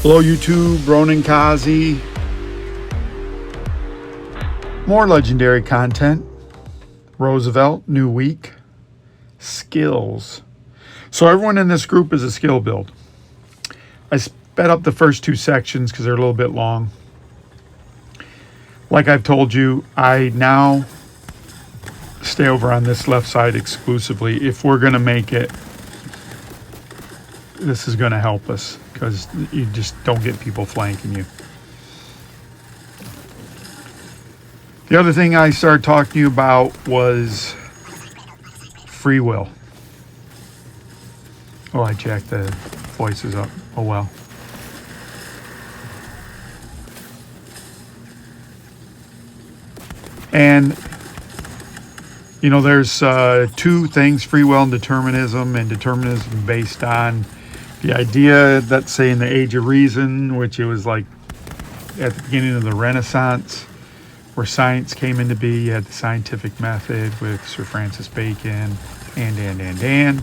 Hello YouTube, Ronan Kazi. More legendary content. Roosevelt, new week. Skills. So everyone in this group is a skill build. I sped up the first two sections because they're a little bit long. Like I've told you, I now stay over on this left side exclusively. If we're going to make it, this is going to help us because you just don't get people flanking you. The other thing I started talking to you about was free will. Oh, I jacked the voices up. Oh well. And, you know, there's two things, free will and determinism based on the idea that, say, in the Age of Reason, which it was like at the beginning of the Renaissance, where science came into be. You had the scientific method with Sir Francis Bacon and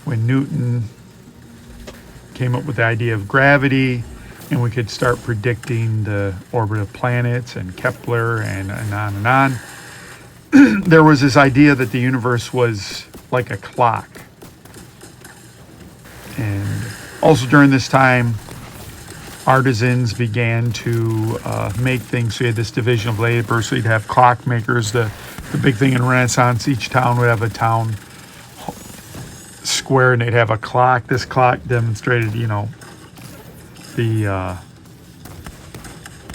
when Newton came up with the idea of gravity, and we could start predicting the orbit of planets, and Kepler and on and on. There was this idea that the universe was like a clock. And also during this time, artisans began to make things. So you had this division of labor. So you'd have clockmakers. The big thing in Renaissance, each town would have a town square, and they'd have a clock. This clock demonstrated, you know, the I'm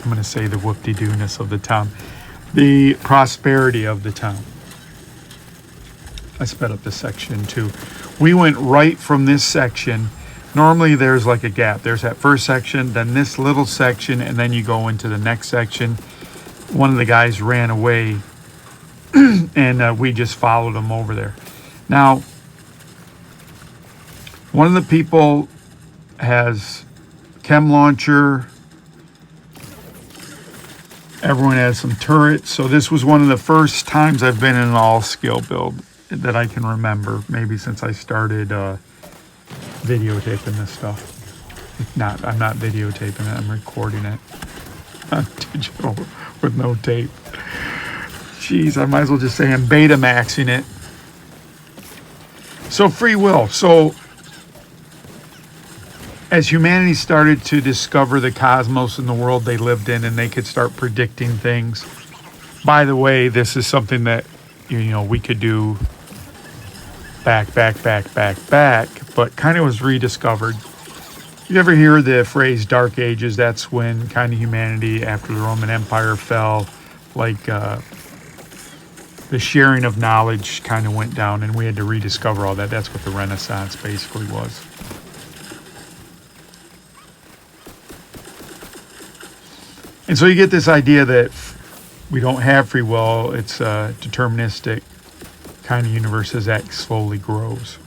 going to say the whoop-de-doo-ness of the town, the prosperity of the town. I sped up this section too. We went right from this section. Normally there's like a gap. There's that first section, then this little section, and then you go into the next section. One of the guys ran away and we just followed him over there. Now, one of the people has chem launcher. Everyone has some turrets. So this was one of the first times I've been in an all skill build that I can remember, maybe since I started videotaping this stuff. I'm not videotaping it, I'm recording it on digital with no tape. Jeez, I might as well just say I'm Betamaxing it. So free will. So as humanity started to discover the cosmos and the world they lived in, and they could start predicting things. By the way, this is something that, you know, we could do back, but kind of was rediscovered. You ever hear the phrase Dark Ages? That's when kind of humanity, after the Roman Empire fell, like the sharing of knowledge kind of went down, and we had to rediscover all that. That's what the Renaissance basically was. And so you get this idea that we don't have free will. It's a deterministic kind of universe as that slowly grows.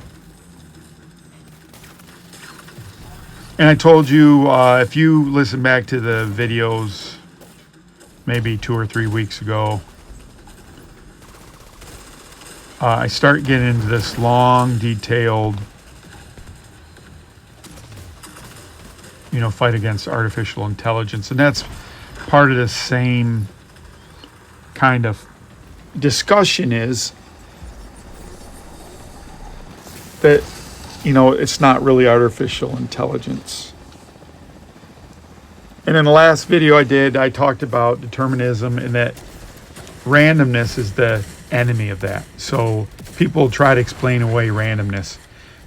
And I told you, if you listen back to the videos maybe 2 or 3 weeks ago, I start getting into this long, detailed, you know, fight against artificial intelligence. And that's part of the same kind of discussion, is that, you know, it's not really artificial intelligence. And in the last video I did, I talked about determinism, and that randomness is the enemy of that. So people try to explain away randomness.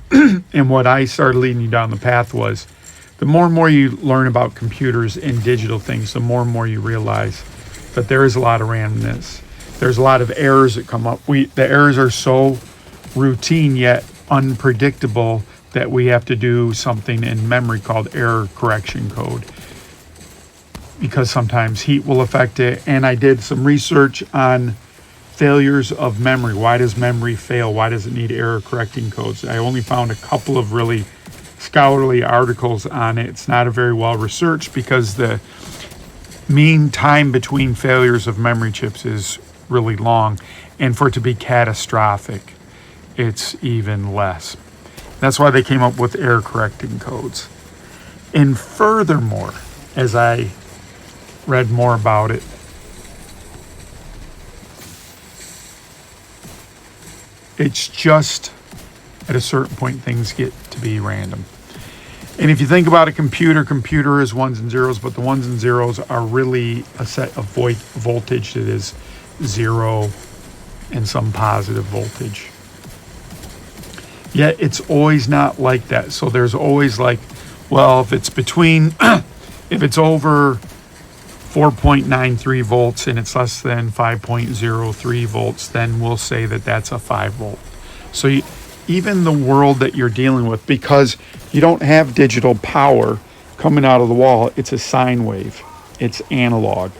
And what I started leading you down the path was, the more and more you learn about computers and digital things, the more and more you realize that there is a lot of randomness. There's a lot of errors that come up. The errors are so routine yet unpredictable that we have to do something in memory called error correction code, because sometimes heat will affect it. And I did some research on failures of memory. Why does memory fail? Why does it need error correcting codes? I only found a couple of really scholarly articles on it. It's not a very well researched, because the mean time between failures of memory chips is really long, and for it to be catastrophic, it's even less. That's why they came up with error correcting codes. And furthermore, as I read more about it, it's just at a certain point things get to be random. And if you think about a computer is ones and zeros, but the ones and zeros are really a set of voltage that is zero and some positive voltage. Yet it's always not like that. So there's always like, well, if it's between, if it's over 4.93 volts and it's less than 5.03 volts, then we'll say that that's a 5 volt. So even the world that you're dealing with, because you don't have digital power coming out of the wall, it's a sine wave. It's analog.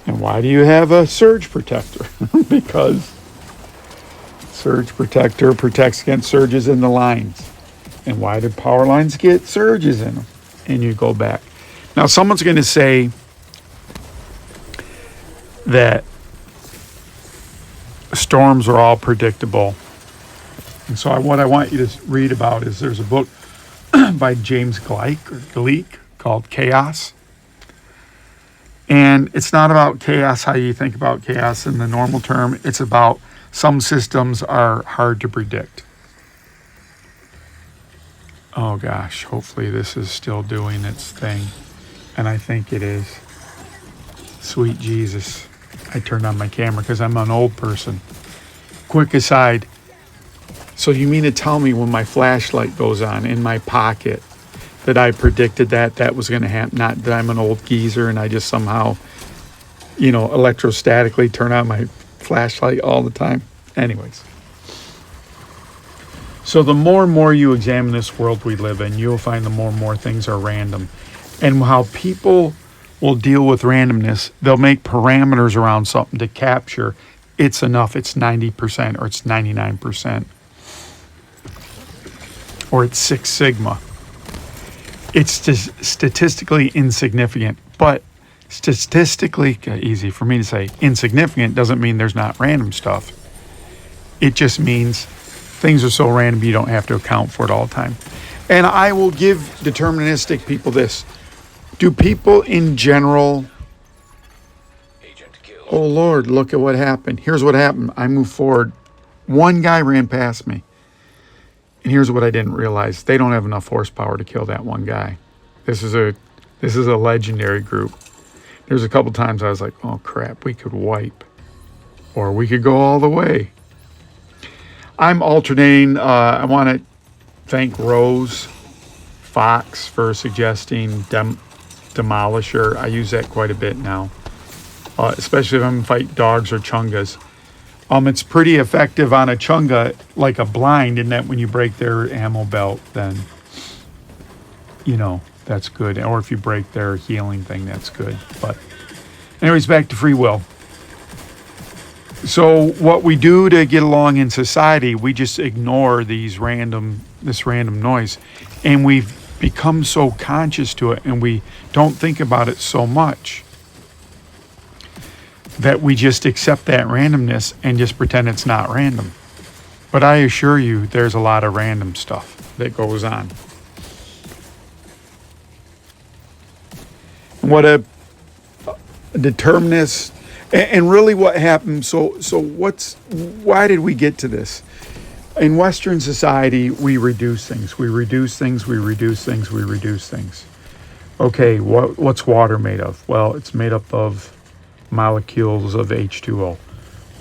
And why do you have a surge protector? Because surge protector protects against surges in the lines. And why do power lines get surges in them? And you go back. Now, someone's going to say that storms are all predictable. And so what I want you to read about is there's a book by James Gleick called Chaos. And it's not about chaos, how you think about chaos in the normal term. It's about some systems are hard to predict. Oh gosh, hopefully this is still doing its thing. And I think it is. Sweet Jesus. I turned on my camera because I'm an old person. Quick aside. So you mean to tell me when my flashlight goes on in my pocket that I predicted that was going to happen? Not that I'm an old geezer and I just somehow, electrostatically turn on my flashlight all the time. Anyways. So the more and more you examine this world we live in, you'll find the more and more things are random. And how people will deal with randomness, they'll make parameters around something to capture it's enough, it's 90% or it's 99%. Or it's 6 sigma. It's statistically insignificant, but statistically, easy for me to say, insignificant doesn't mean there's not random stuff. It just means things are so random you don't have to account for it all the time. And I will give deterministic people this. Do people in general, oh Lord, look at what happened. Here's what happened. I moved forward. One guy ran past me. And here's what I didn't realize. They don't have enough horsepower to kill that one guy. This is a legendary group. There's a couple times I was like, oh crap, we could wipe. Or we could go all the way. I'm alternating. I want to thank Rose Fox for suggesting Demolisher. I use that quite a bit now. Especially if I'm fighting dogs or chungas. It's pretty effective on a chunga, like a blind, in that when you break their ammo belt, then, that's good. Or if you break their healing thing, that's good. But anyways, back to free will. So what we do to get along in society, we just ignore this random noise. And we've become so conscious to it, and we don't think about it so much, that we just accept that randomness and just pretend it's not random. But I assure you, there's a lot of random stuff that goes on. What a determinist, and really what happened, so why did we get to this? In Western society, we reduce things. We reduce things, we reduce things, we reduce things. Okay, what's water made of? Well, it's made up of molecules of H2O.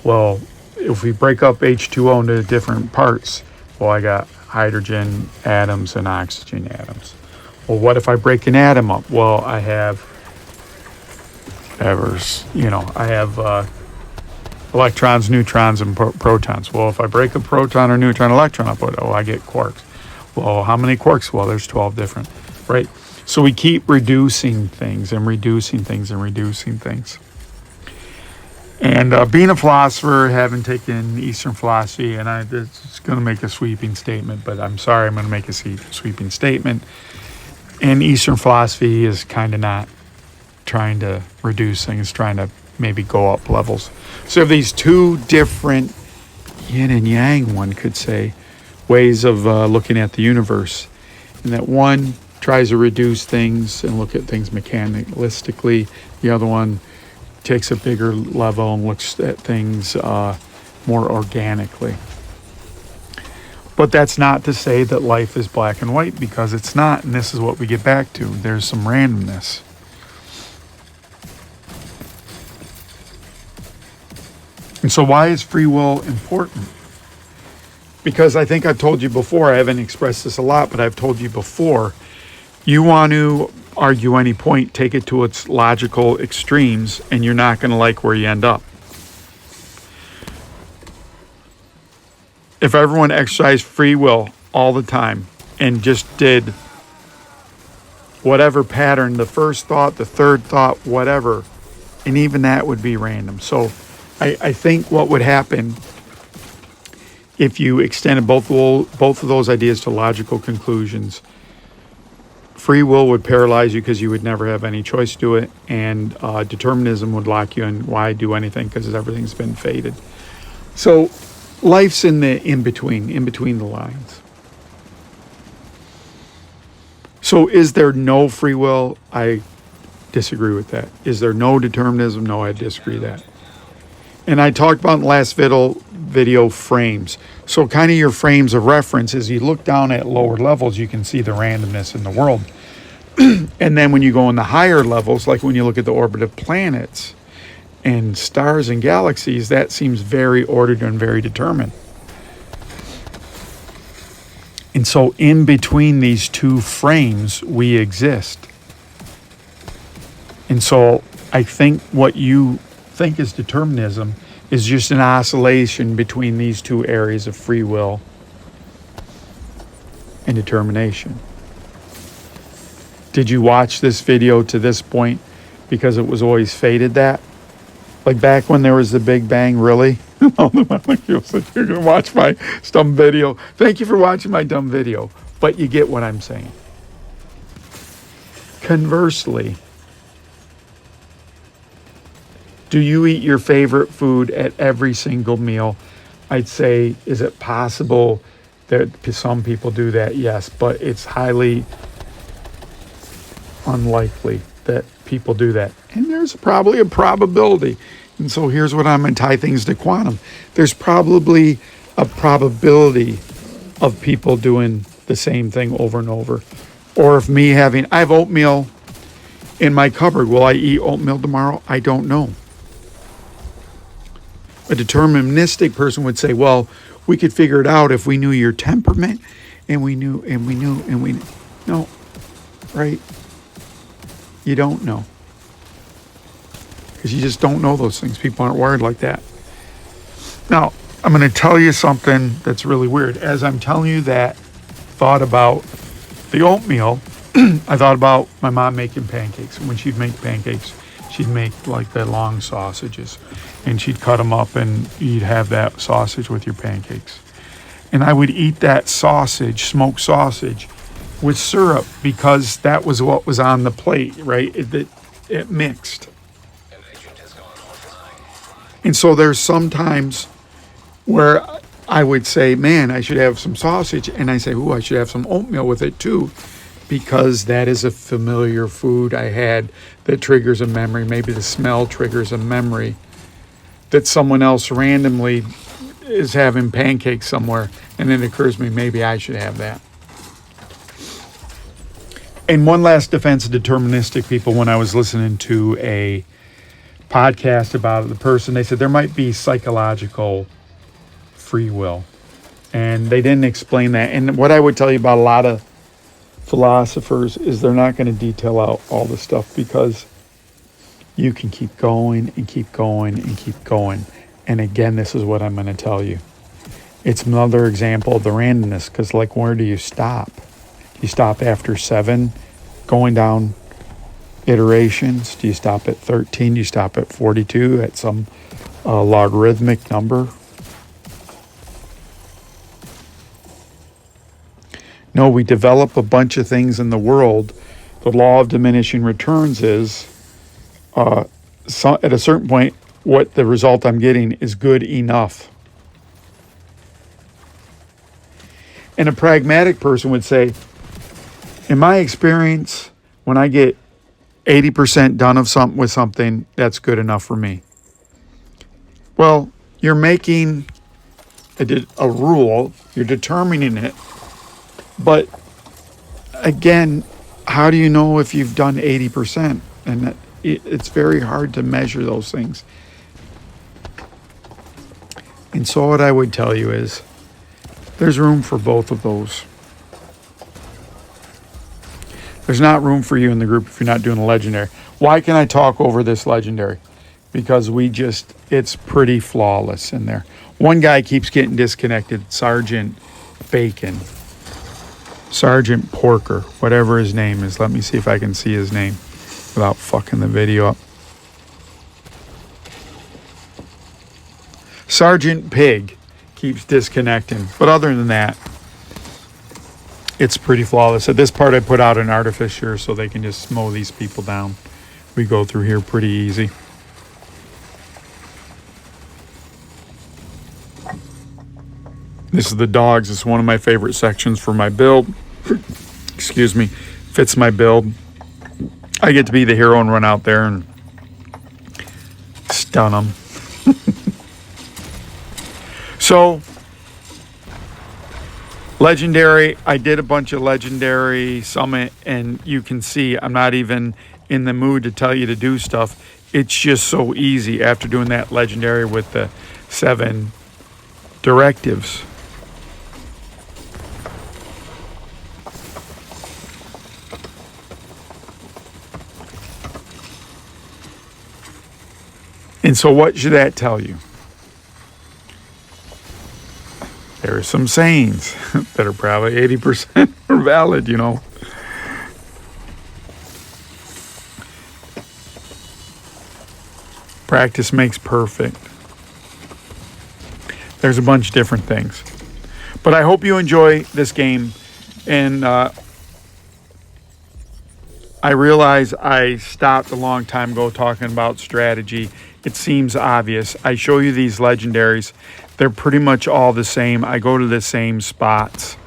Well, if we break up H2O into different parts, well, I got hydrogen atoms and oxygen atoms. Well, what if I break an atom up? Well, I have electrons, neutrons, and protons. Well, if I break a proton or neutron electron up, I get quarks. Well, how many quarks? Well, there's 12 different, right? So we keep reducing things and reducing things and reducing things. And being a philosopher, having taken Eastern philosophy, and it's going to make a sweeping statement, but I'm sorry, I'm going to make a sweeping statement. And Eastern philosophy is kind of not trying to reduce things, trying to maybe go up levels. So these two different yin and yang, one could say, ways of looking at the universe. and that one tries to reduce things and look at things mechanistically. The other one takes a bigger level and looks at things more organically. But that's not to say that life is black and white, because it's not, and this is what we get back to. There's some randomness. And so why is free will important? Because I think I've told you before, I haven't expressed this a lot, but I've told you before, you want to argue any point, take it to its logical extremes, and you're not going to like where you end up. If everyone exercised free will all the time and just did whatever pattern, the first thought, the third thought, whatever, and even that would be random. So I think what would happen if you extended both of those ideas to logical conclusions, free will would paralyze you because you would never have any choice to do it, and determinism would lock you in. Why do anything? Because everything's been fated. So life's in between the lines. So is there no free will? I disagree with that. Is there no determinism? No, I disagree with that. And I talked about in the last video frames. So kind of your frames of reference, as you look down at lower levels, you can see the randomness in the world. And then when you go in the higher levels, like when you look at the orbit of planets and stars and galaxies, that seems very ordered and very determined. And so in between these two frames, we exist. And so I think what you think is determinism is just an oscillation between these two areas of free will and determination. Did you watch this video to this point because it was always fated that? Like back when there was the Big Bang, really? You're going to watch my dumb video. Thank you for watching my dumb video. But you get what I'm saying. Conversely, do you eat your favorite food at every single meal? I'd say, is it possible that some people do that? Yes, but it's highly unlikely that people do that. And there's probably a probability. And so here's what I'm going to tie things to quantum. There's probably a probability of people doing the same thing over and over. Or if I have oatmeal in my cupboard. Will I eat oatmeal tomorrow? I don't know. A deterministic person would say, well, we could figure it out if we knew your temperament and we knew. No, right? You don't know. Because you just don't know those things. People aren't wired like that. Now, I'm going to tell you something that's really weird. As I'm telling you that, thought about the oatmeal, I thought about my mom making pancakes. And when she'd make pancakes, she'd make like the long sausages. And she'd cut them up and you'd have that sausage with your pancakes. And I would eat that sausage, smoked sausage, with syrup because that was what was on the plate, right? It mixed. And so there's sometimes where I would say, man, I should have some sausage. And I say, ooh, I should have some oatmeal with it too, because that is a familiar food I had that triggers a memory. Maybe the smell triggers a memory that someone else randomly is having pancakes somewhere. And then it occurs to me, maybe I should have that. And one last defense of deterministic people, when I was listening to a podcast about the person, they said there might be psychological free will. And they didn't explain that. And what I would tell you about a lot of philosophers is they're not going to detail out all the stuff because you can keep going and keep going and keep going. And again, this is what I'm going to tell you. It's another example of the randomness, because like, where do you stop? Do you stop after 7 going down iterations? Do you stop at 13? Do you stop at 42 at some logarithmic number? No, we develop a bunch of things in the world. The law of diminishing returns is at a certain point, what the result I'm getting is good enough. And a pragmatic person would say, In my experience, when I get 80% done of something with something, that's good enough for me. Well, you're making a rule, you're determining it, but again, how do you know if you've done 80%? And it's very hard to measure those things. And so what I would tell you is there's room for both of those. There's not room for you in the group if you're not doing a legendary. Why can I talk over this legendary? Because it's pretty flawless in there. One guy keeps getting disconnected, Sergeant Bacon. Sergeant Porker, whatever his name is. Let me see if I can see his name without fucking the video up. Sergeant Pig keeps disconnecting. But other than that, it's pretty flawless. At this part, I put out an artificer so they can just mow these people down. We go through here pretty easy. This is the dogs. It's one of my favorite sections for my build. Excuse me. Fits my build. I get to be the hero and run out there and stun them. So, legendary. I did a bunch of legendary summit, and you can see I'm not even in the mood to tell you to do stuff. It's just so easy after doing that legendary with the 7 directives. And so what should that tell you? There are some sayings that are probably 80% are valid, you know. Practice makes perfect. There's a bunch of different things. But I hope you enjoy this game. And I realize I stopped a long time ago talking about strategy. It seems obvious. I show you these legendaries. They're pretty much all the same. I go to the same spots.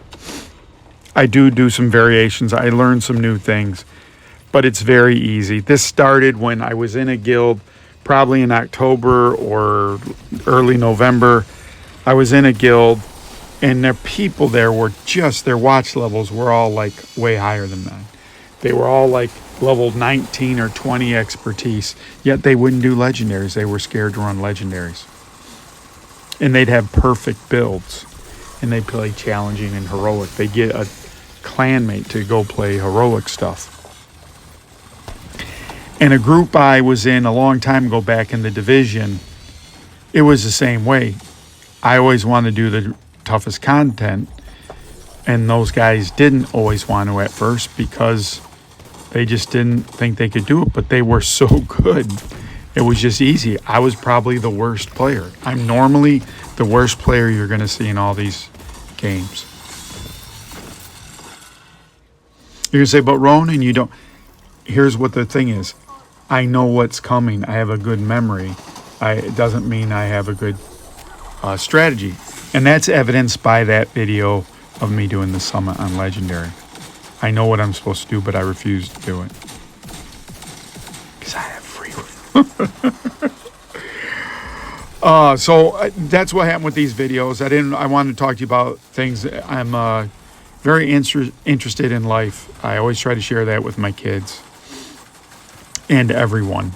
I do some variations. I learn some new things. But it's very easy. This started when I was in a guild, probably in October or early November. I was in a guild, and their people there were just, their watch levels were all like way higher than mine. They were all like level 19 or 20 expertise, yet they wouldn't do legendaries. They were scared to run legendaries. And they'd have perfect builds, and they'd play challenging and heroic. They'd get a clanmate to go play heroic stuff. And a group I was in a long time ago back in the division, it was the same way. I always wanted to do the toughest content, and those guys didn't always want to at first because they just didn't think they could do it, but they were so good. It was just easy. I was probably the worst player. I'm normally the worst player you're going to see in all these games. You're going to say, but Ronan, you don't. Here's what the thing is. I know what's coming. I have a good memory. It doesn't mean I have a good strategy. And that's evidenced by that video of me doing the summit on Legendary. I know what I'm supposed to do, but I refuse to do it. Because I have free will. So that's what happened with these videos. I wanted to talk to you about things. I'm very interested in life. I always try to share that with my kids and everyone.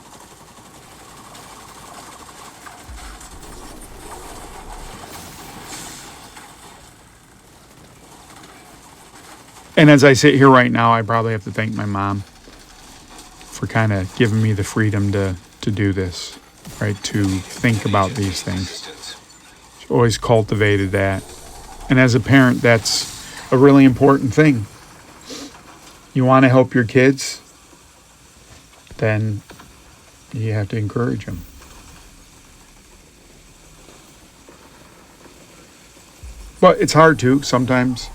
And as I sit here right now, I probably have to thank my mom for kind of giving me the freedom to do this, right? To think about these things. She always cultivated that. And as a parent, that's a really important thing. You want to help your kids, then you have to encourage them. But it's hard to. Sometimes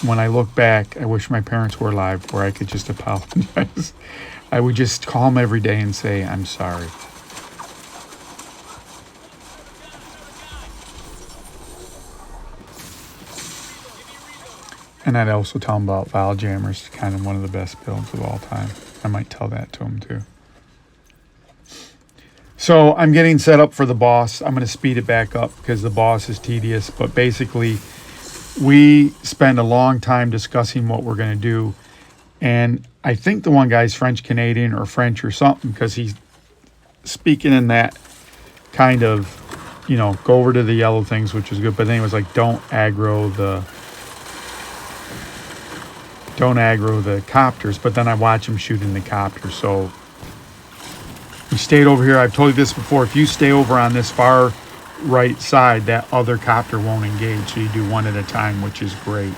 when I look back, I wish my parents were alive where I could just apologize. I would just call them every day and say, I'm sorry. And I'd also tell him about Vile Jammers, kind of one of the best builds of all time. I might tell that to him too. So I'm getting set up for the boss. I'm going to speed it back up because the boss is tedious. But basically, we spend a long time discussing what we're going to do. And I think the one guy's French-Canadian or French or something, because he's speaking in that kind of, you know, go over to the yellow things, which is good. But then he was like, don't aggro the copters. But then I watch him shooting the copters. So we stayed over here. I've told you this before. If you stay over on this far right side, that other copter won't engage. So you do one at a time, which is great.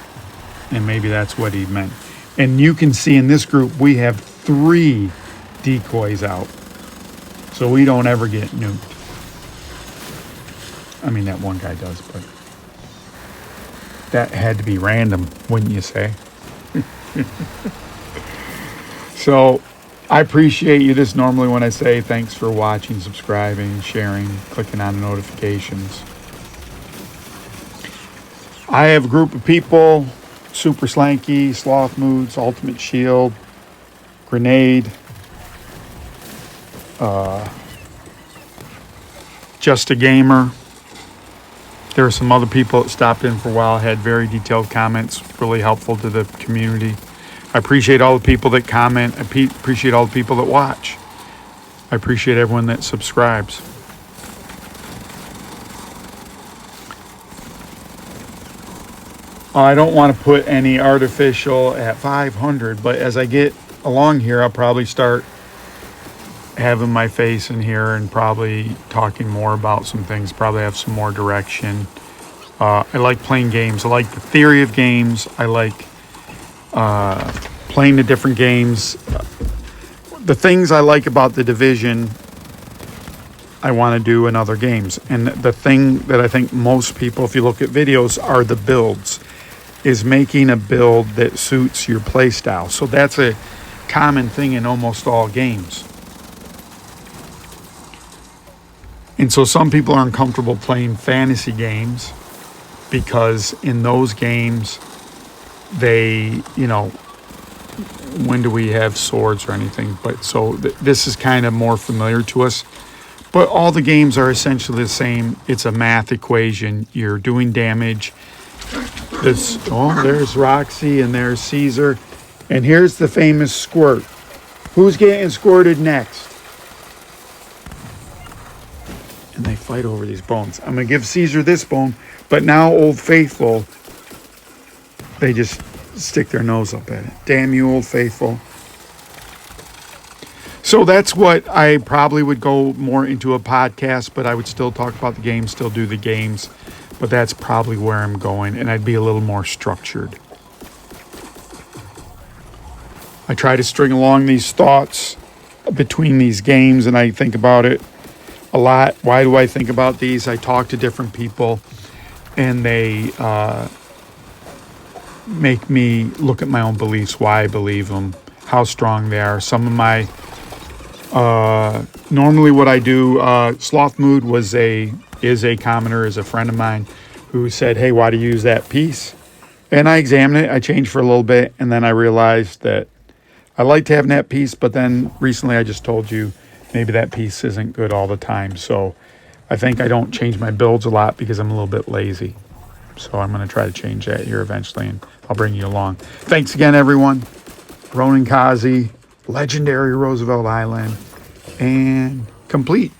And maybe that's what he meant. And you can see in this group, we have 3 decoys out. So we don't ever get nuked. I mean, that one guy does, but that had to be random, wouldn't you say? So I appreciate you. This normally when I say thanks for watching, subscribing, sharing, clicking on the notifications. I have a group of people: Super Slanky, Sloth Moods, Ultimate Shield, Grenade, Just a Gamer. There are some other people that stopped in for a while, had very detailed comments, really helpful to the community. I appreciate all the people that comment. I appreciate all the people that watch. I appreciate everyone that subscribes. I don't want to put any artificial at 500, but as I get along here, I'll probably start having my face in here and probably talking more about some things, probably have some more direction. I like playing games. I like the theory of games. I like playing the different games. The things I like about the Division, I want to do in other games. And the thing that I think most people, if you look at videos, are the builds, is making a build that suits your play style. So that's a common thing in almost all games. And so some people are uncomfortable playing fantasy games because in those games, they, you know, when do we have swords or anything? But so this is kind of more familiar to us. But all the games are essentially the same. It's a math equation. You're doing damage. There's Roxy and there's Caesar. And here's the famous squirt. Who's getting squirted next? And they fight over these bones. I'm going to give Caesar this bone, but now Old Faithful, they just stick their nose up at it. Damn you, Old Faithful. So that's what I probably would go more into a podcast, but I would still talk about the games, still do the games. But that's probably where I'm going, and I'd be a little more structured. I try to string along these thoughts between these games, and I think about it a lot. Why do I think about these? I talk to different people, and they make me look at my own beliefs, why I believe them, how strong they are. Some of my normally what I do, Sloth Mood is a commenter, is a friend of mine who said, hey, why do you use that piece? And I examined it. I changed for a little bit, and then I realized that I like to have that piece, but then recently I just told you maybe that piece isn't good all the time. So I think I don't change my builds a lot because I'm a little bit lazy. So I'm going to try to change that here eventually, and I'll bring you along. Thanks again, everyone. Ronan Kazi, legendary Roosevelt Island, and complete.